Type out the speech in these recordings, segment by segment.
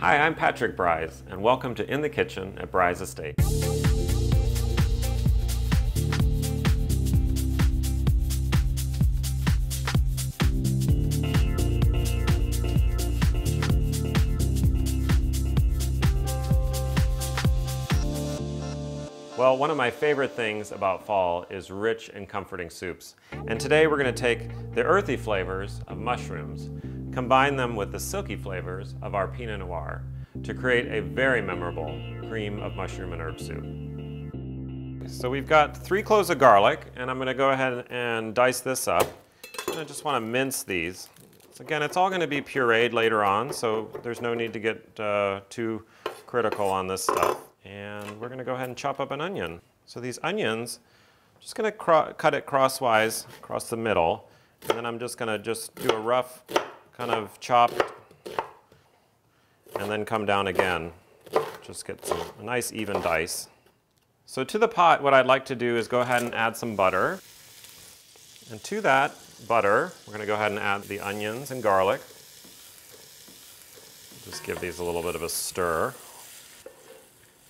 Hi, I'm Patrick Brys, and welcome to In the Kitchen at Brys Estate. Well, one of my favorite things about fall is rich and comforting soups. And today we're going to take the earthy flavors of mushrooms, combine them with the silky flavors of our Pinot Noir to create a very memorable cream of mushroom and herb soup. So we've got 3 cloves of garlic, and I'm going to go ahead and dice this up. I just want to mince these. So again, it's all going to be pureed later on, so there's no need to get too critical on this stuff. And we're going to go ahead and chop up an onion. So these onions, I'm just going to cut it crosswise across the middle, and then I'm just going to do a rough kind of chop, and then come down again. Just get a nice even dice. So to the pot, what I'd like to do is go ahead and add some butter. And to that butter, we're going to go ahead and add the onions and garlic. Just give these a little bit of a stir.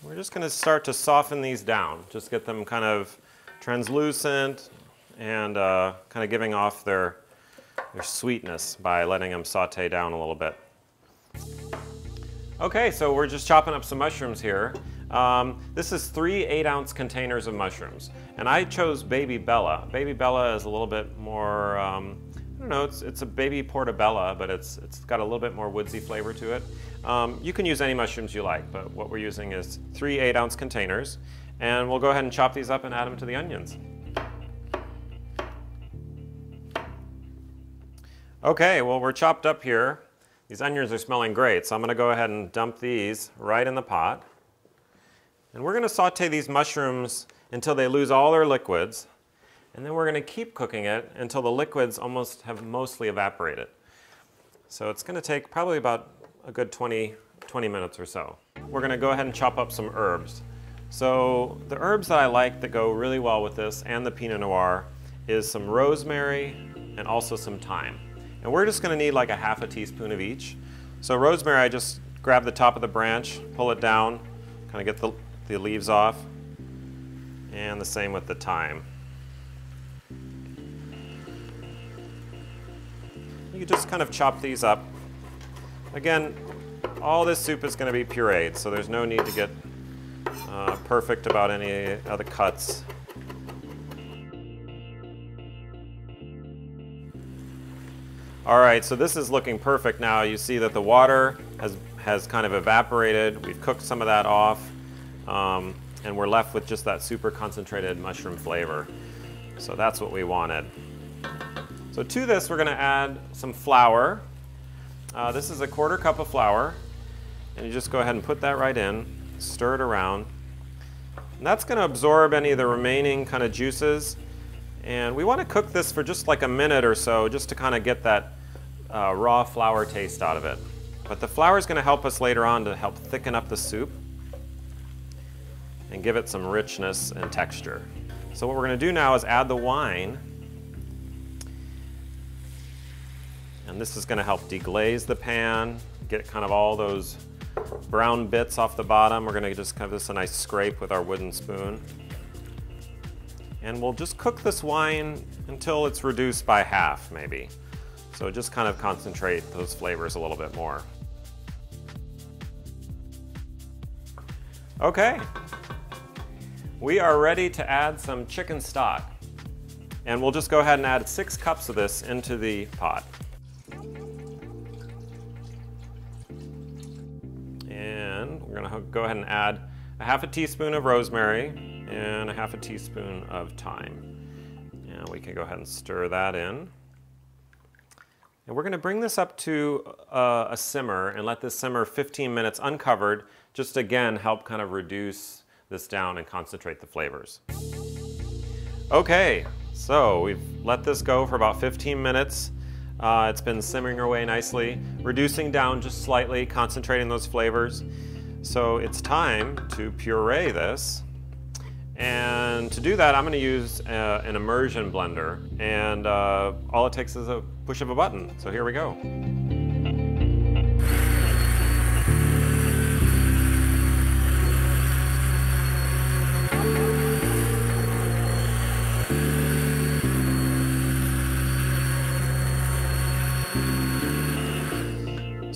We're just going to start to soften these down, just get them kind of translucent and kind of giving off their sweetness by letting them saute down a little bit. Okay, so we're just chopping up some mushrooms here. This is 3 8-ounce containers of mushrooms, and I chose Baby Bella. Baby Bella is a little bit more, I don't know, it's a baby portobello, but it's got a little bit more woodsy flavor to it. You can use any mushrooms you like, but what we're using is 3 8-ounce containers, and we'll go ahead and chop these up and add them to the onions. Okay, well, we're chopped up here. These onions are smelling great, so I'm going to go ahead and dump these right in the pot. And we're going to saute these mushrooms until they lose all their liquids. And then we're going to keep cooking it until the liquids have mostly evaporated. So it's going to take probably about a good 20 minutes or so. We're going to go ahead and chop up some herbs. So the herbs that I like that go really well with this and the Pinot Noir is some rosemary and also some thyme. And we're just going to need like a half a teaspoon of each. So rosemary, I just grab the top of the branch, pull it down, kind of get the leaves off. And the same with the thyme. You can just kind of chop these up. Again, all this soup is going to be pureed, so there's no need to get perfect about any of the cuts. All right, so this is looking perfect now. You see that the water has kind of evaporated. We've cooked some of that off, and we're left with just that super concentrated mushroom flavor. So that's what we wanted. So to this, we're going to add some flour. This is a 1/4 cup of flour, and you just go ahead and put that right in, stir it around. And that's going to absorb any of the remaining kind of juices. And we want to cook this for just like a minute or so, just to kind of get that raw flour taste out of it. But the flour is going to help us later on to help thicken up the soup and give it some richness and texture. So what we're going to do now is add the wine. And this is going to help deglaze the pan, get kind of all those brown bits off the bottom. We're going to just give this a nice scrape with our wooden spoon. And we'll just cook this wine until it's reduced by half, maybe. So just kind of concentrate those flavors a little bit more. Okay, we are ready to add some chicken stock. And we'll just go ahead and add 6 cups of this into the pot. And we're going to go ahead and add a half a teaspoon of rosemary and a half a teaspoon of thyme. And we can go ahead and stir that in. And we're going to bring this up to a simmer and let this simmer 15 minutes uncovered, just again help kind of reduce this down and concentrate the flavors. Okay, so we've let this go for about 15 minutes. It's been simmering away nicely, reducing down just slightly, concentrating those flavors. So it's time to puree this. And to do that, I'm going to use an immersion blender, and all it takes is a push of a button. So here we go.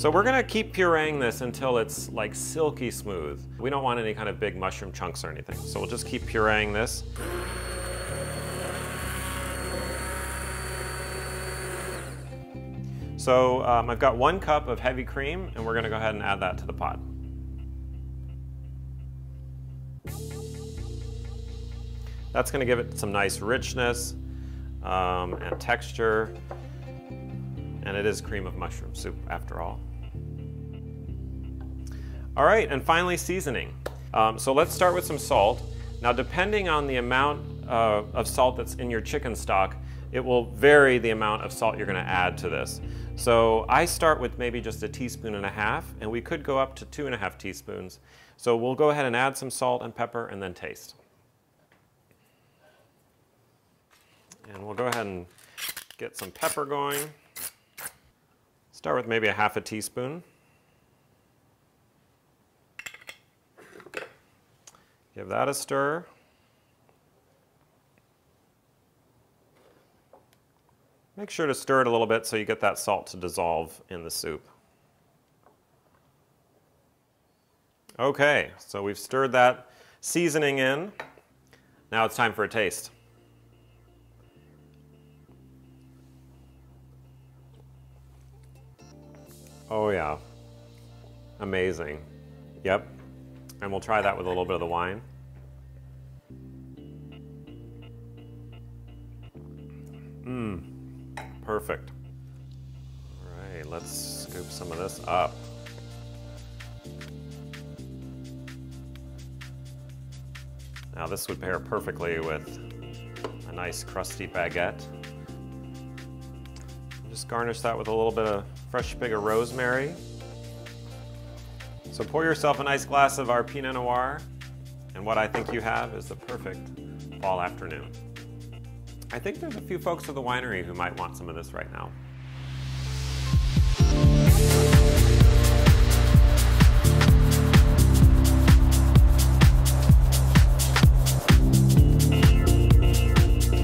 So we're gonna keep pureeing this until it's like silky smooth. We don't want any kind of big mushroom chunks or anything. So we'll just keep pureeing this. So I've got 1 cup of heavy cream, and we're gonna go ahead and add that to the pot. That's gonna give it some nice richness and texture. And it is cream of mushroom soup after all. All right, and finally seasoning. So let's start with some salt. Now depending on the amount of salt that's in your chicken stock, it will vary the amount of salt you're gonna add to this. So I start with maybe just 1.5 teaspoons, and we could go up to 2.5 teaspoons. So we'll go ahead and add some salt and pepper and then taste. And we'll go ahead and get some pepper going. Start with maybe 1/2 teaspoon. Give that a stir. Make sure to stir it a little bit so you get that salt to dissolve in the soup. Okay, so we've stirred that seasoning in. Now it's time for a taste. Oh yeah, amazing. Yep, and we'll try that with a little bit of the wine. Perfect. All right, let's scoop some of this up. Now this would pair perfectly with a nice crusty baguette. Just garnish that with a little bit of fresh sprig of rosemary. So pour yourself a nice glass of our Pinot Noir, and what I think you have is the perfect fall afternoon. I think there's a few folks at the winery who might want some of this right now.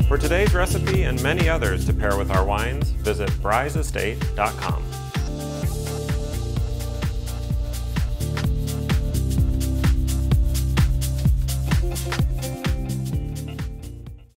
For today's recipe and many others to pair with our wines, visit brysestate.com.